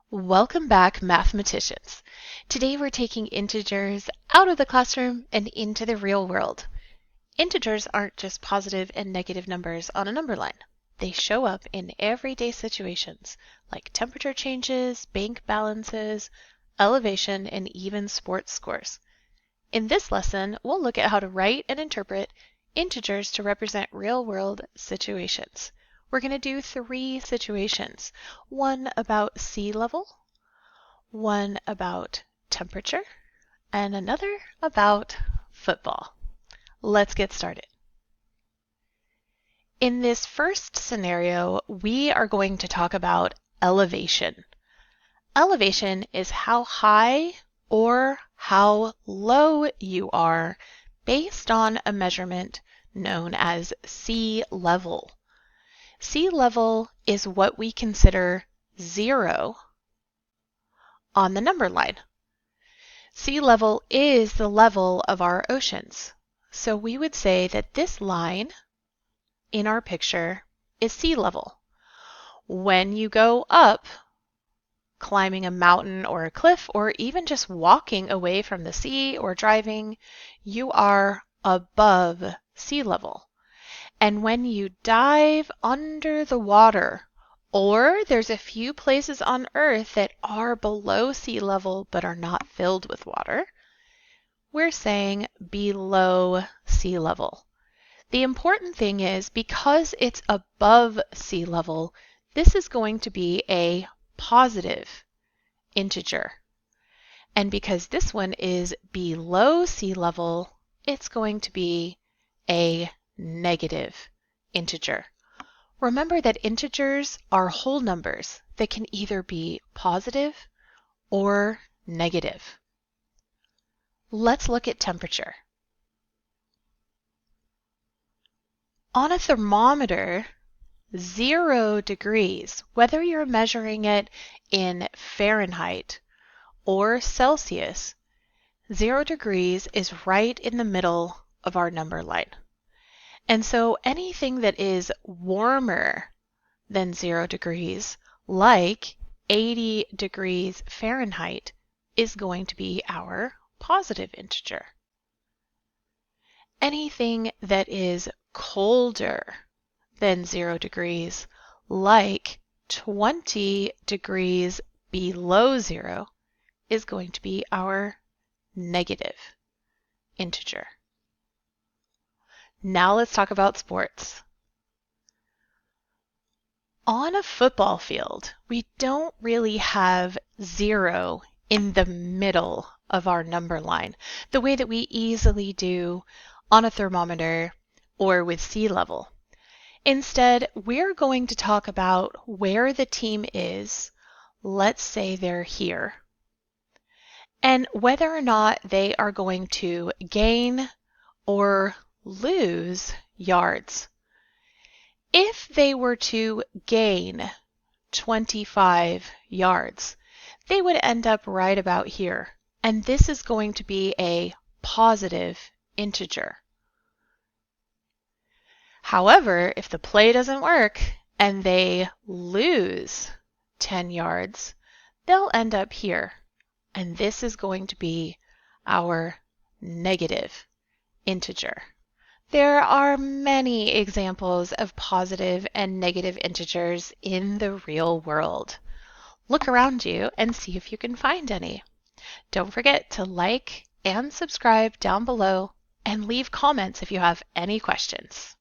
Welcome back, mathematicians. Today we're taking integers out of the classroom and into the real world. Integers aren't just positive and negative numbers on a number line. They show up in everyday situations like temperature changes, bank balances, elevation, and even sports scores. In this lesson, we'll look at how to write and interpret integers to represent real-world situations. We're going to do 3 situations, one about sea level, one about temperature, and another about football. Let's get started. In this first scenario, we are going to talk about elevation. Elevation is how high or how low you are based on a measurement known as sea level. Sea level is what we consider 0 on the number line. Sea level is the level of our oceans. So we would say that this line in our picture is sea level. When you go up, climbing a mountain or a cliff, or even just walking away from the sea or driving, you are above sea level. And when you dive under the water, or there's a few places on Earth that are below sea level but are not filled with water, we're saying below sea level. The important thing is because it's above sea level, this is going to be a positive integer. And because this one is below sea level, it's going to be a negative integer. Remember that integers are whole numbers that can either be positive or negative. Let's look at temperature. On a thermometer, 0 degrees, whether you're measuring it in Fahrenheit or Celsius, 0 degrees is right in the middle of our number line. And so anything that is warmer than 0 degrees, like 80 degrees Fahrenheit, is going to be our positive integer. Anything that is colder than 0 degrees, like 20 degrees below 0, is going to be our negative integer. Now let's talk about sports. On a football field, we don't really have 0 in the middle of our number line, the way that we easily do on a thermometer or with sea level. Instead, we're going to talk about where the team is, let's say they're here, and whether or not they are going to gain or lose yards. If they were to gain 25 yards, they would end up right about here, and this is going to be a positive integer. However, if the play doesn't work and they lose 10 yards, they'll end up here, and this is going to be our negative integer. There are many examples of positive and negative integers in the real world. Look around you and see if you can find any. Don't forget to like and subscribe down below and leave comments if you have any questions.